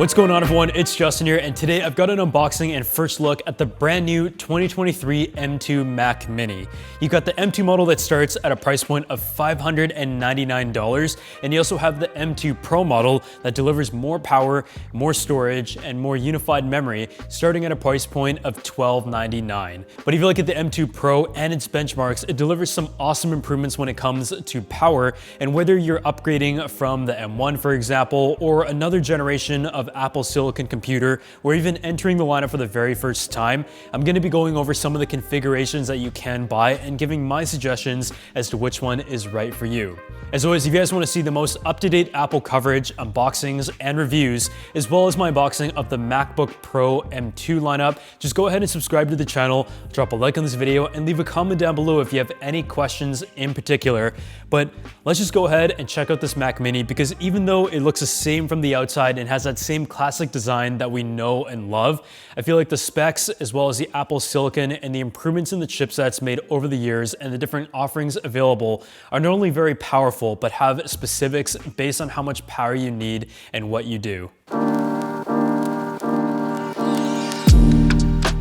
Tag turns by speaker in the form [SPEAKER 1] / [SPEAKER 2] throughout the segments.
[SPEAKER 1] What's going on, everyone? It's Justin here, and today I've got an unboxing and first look at the brand new 2023 M2 Mac Mini. You've got the M2 model that starts at a price point of $599, and you also have the M2 Pro model that delivers more power, more storage, and more unified memory, starting at a price point of $1,299. But if you look at the M2 Pro and its benchmarks, it delivers some awesome improvements when it comes to power, and whether you're upgrading from the M1, for example, or another generation of Apple Silicon computer, or even entering the lineup for the very first time, I'm going to be going over some of the configurations that you can buy and giving my suggestions as to which one is right for you. As always, if you guys want to see the most up-to-date Apple coverage, unboxings, and reviews, as well as my unboxing of the MacBook Pro M2 lineup, just go ahead and subscribe to the channel, drop a like on this video, and leave a comment down below if you have any questions in particular. But let's just go ahead and check out this Mac Mini, because even though it looks the same from the outside and has that same classic design that we know and love, I feel like the specs, as well as the Apple Silicon and the improvements in the chipsets made over the years and the different offerings available, are not only very powerful, but have specifics based on how much power you need and what you do.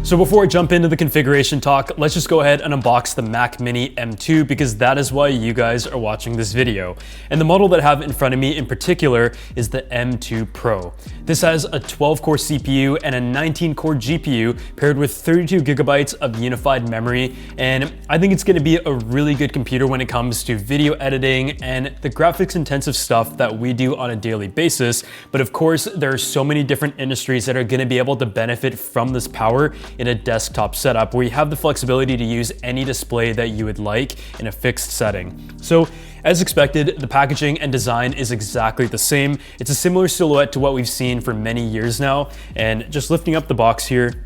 [SPEAKER 1] So before I jump into the configuration talk, let's just go ahead and unbox the Mac Mini M2, because that is why you guys are watching this video. And the model that I have in front of me in particular is the M2 Pro. This has a 12-core CPU and a 19-core GPU paired with 32 gigabytes of unified memory, and I think it's going to be a really good computer when it comes to video editing and the graphics-intensive stuff that we do on a daily basis. But of course, there are so many different industries that are going to be able to benefit from this power in a desktop setup, where you have the flexibility to use any display that you would like in a fixed setting. So as expected, the packaging and design is exactly the same. It's a similar silhouette to what we've seen for many years now. And just lifting up the box here,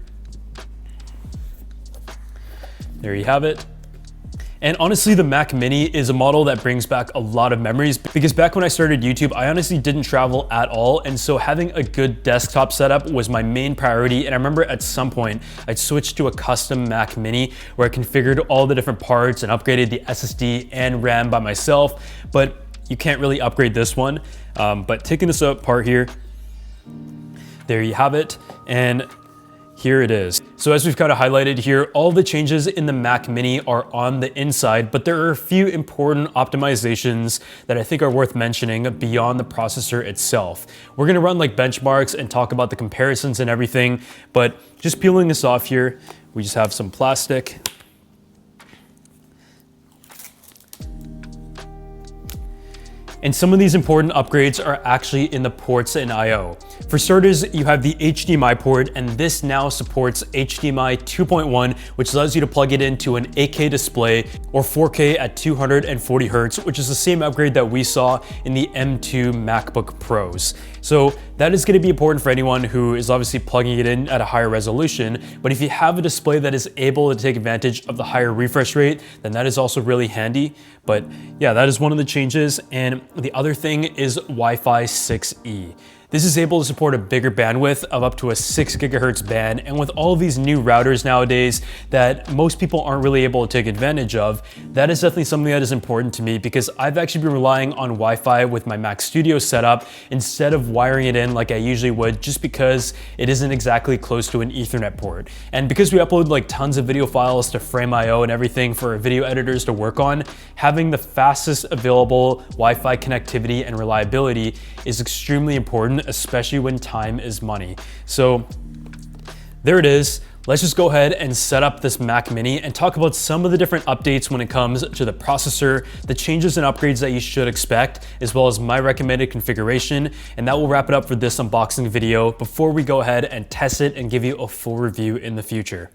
[SPEAKER 1] there you have it. And honestly, the Mac Mini is a model that brings back a lot of memories, because back when I started YouTube, I honestly didn't travel at all. And so having a good desktop setup was my main priority. And I remember at some point, I'd switched to a custom Mac Mini where I configured all the different parts and upgraded the SSD and RAM by myself. But you can't really upgrade this one. But taking this apart here, there you have it. And here it is. So as we've kind of highlighted here, all the changes in the Mac Mini are on the inside, but there are a few important optimizations that I think are worth mentioning beyond the processor itself. We're gonna run like benchmarks and talk about the comparisons and everything, but just peeling this off here, we just have some plastic. And some of these important upgrades are actually in the ports and I/O. For starters, you have the HDMI port, and this now supports HDMI 2.1, which allows you to plug it into an 8K display or 4K at 240 Hz, which is the same upgrade that we saw in the M2 MacBook Pros. So that is going to be important for anyone who is obviously plugging it in at a higher resolution. But if you have a display that is able to take advantage of the higher refresh rate, then that is also really handy. But yeah, that is one of the changes. And the other thing is Wi-Fi 6E. This is able to support a bigger bandwidth of up to a 6 gigahertz band, and with all of these new routers nowadays that most people aren't really able to take advantage of, that is definitely something that is important to me, because I've actually been relying on Wi-Fi with my Mac Studio setup instead of wiring it in like I usually would, just because it isn't exactly close to an Ethernet port. And because we upload like tons of video files to Frame.io and everything for video editors to work on, having the fastest available Wi-Fi connectivity and reliability is extremely important, especially when time is money. So there it is. Let's just go ahead and set up this Mac Mini and talk about some of the different updates when it comes to the processor, the changes and upgrades that you should expect, as well as my recommended configuration. And that will wrap it up for this unboxing video before we go ahead and test it and give you a full review in the future.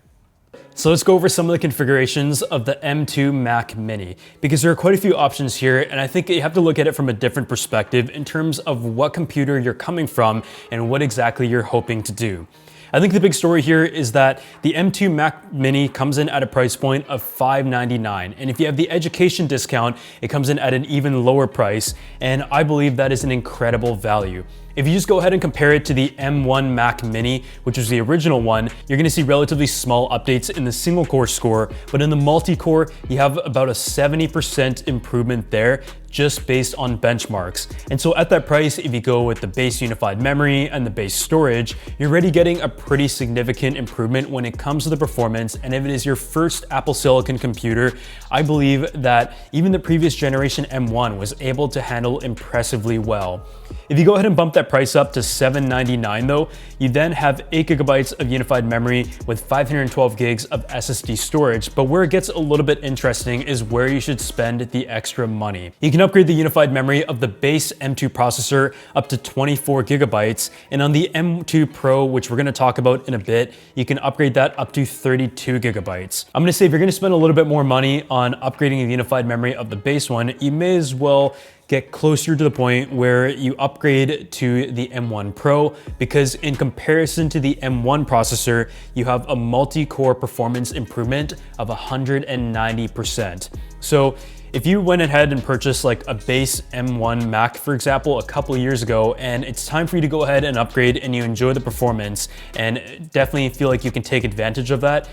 [SPEAKER 1] So let's go over some of the configurations of the M2 Mac Mini, because there are quite a few options here, and I think you have to look at it from a different perspective in terms of what computer you're coming from and what exactly you're hoping to do. I think the big story here is that the M2 Mac Mini comes in at a price point of $599, and if you have the education discount, it comes in at an even lower price, and I believe that is an incredible value. If you just go ahead and compare it to the M1 Mac Mini, which was the original one, you're gonna see relatively small updates in the single core score, but in the multi-core, you have about a 70% improvement there, just based on benchmarks. And so at that price, if you go with the base unified memory and the base storage, you're already getting a pretty significant improvement when it comes to the performance. And if it is your first Apple Silicon computer, I believe that even the previous generation M1 was able to handle impressively well. If you go ahead and bump that price up to $799 though, you then have 8 gigabytes of unified memory with 512 gigs of SSD storage. But where it gets a little bit interesting is where you should spend the extra money. You can upgrade the unified memory of the base M2 processor up to 24 gigabytes. And on the M2 Pro, which we're gonna talk about in a bit, you can upgrade that up to 32 gigabytes. I'm gonna say if you're gonna spend a little bit more money on upgrading the unified memory of the base one, you may as well get closer to the point where you upgrade to the M1 Pro, because in comparison to the M1 processor, you have a multi-core performance improvement of 190%. So if you went ahead and purchased like a base M1 Mac, for example, a couple of years ago, and it's time for you to go ahead and upgrade and you enjoy the performance and definitely feel like you can take advantage of that,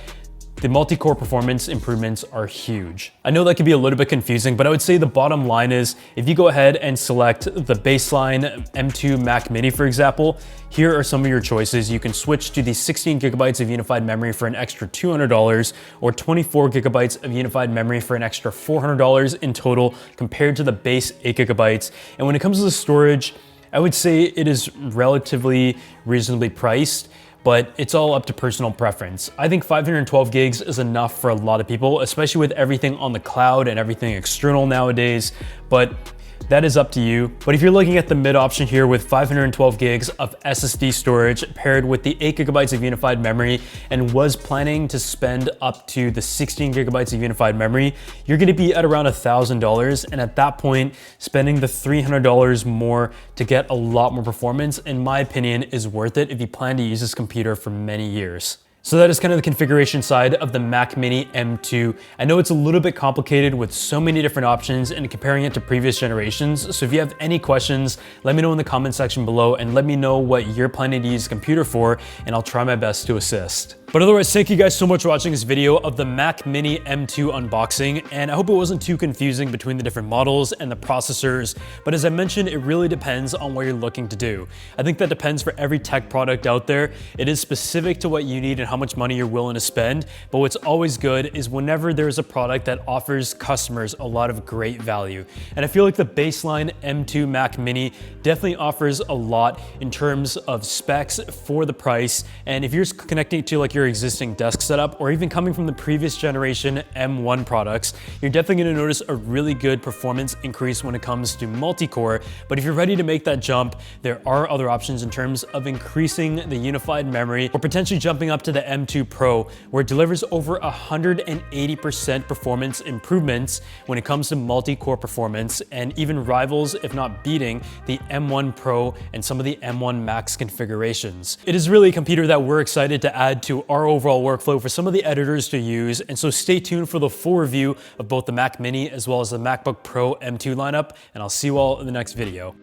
[SPEAKER 1] the multi-core performance improvements are huge. I know that can be a little bit confusing, but I would say the bottom line is if you go ahead and select the baseline M2 Mac Mini, for example, here are some of your choices. You can switch to the 16 gigabytes of unified memory for an extra $200 or 24 gigabytes of unified memory for an extra $400 in total compared to the base 8 gigabytes. And when it comes to the storage, I would say it is relatively reasonably priced, but it's all up to personal preference. I think 512 gigs is enough for a lot of people, especially with everything on the cloud and everything external nowadays, but that is up to you. But if you're looking at the mid option here with 512 gigs of SSD storage paired with the 8 gigabytes of unified memory and was planning to spend up to the 16 gigabytes of unified memory, you're gonna be at around $1,000. And at that point, spending the $300 more to get a lot more performance, in my opinion, is worth it if you plan to use this computer for many years. So that is kind of the configuration side of the Mac Mini M2. I know it's a little bit complicated with so many different options and comparing it to previous generations. So if you have any questions, let me know in the comment section below and let me know what you're planning to use the computer for, and I'll try my best to assist. But otherwise, thank you guys so much for watching this video of the Mac Mini M2 unboxing, and I hope it wasn't too confusing between the different models and the processors, but as I mentioned, it really depends on what you're looking to do. I think that depends for every tech product out there. It is specific to what you need and how much money you're willing to spend, but what's always good is whenever there's a product that offers customers a lot of great value. And I feel like the baseline M2 Mac Mini definitely offers a lot in terms of specs for the price, and if you're connecting to like your existing desk setup or even coming from the previous generation M1 products, you're definitely going to notice a really good performance increase when it comes to multi-core. But if you're ready to make that jump, there are other options in terms of increasing the unified memory or potentially jumping up to the M2 Pro, where it delivers over 180% performance improvements when it comes to multi-core performance and even rivals, if not beating, the M1 Pro and some of the M1 Max configurations. It is really a computer that we're excited to add to our overall workflow for some of the editors to use, and so stay tuned for the full review of both the Mac Mini as well as the MacBook Pro M2 lineup, and I'll see you all in the next video.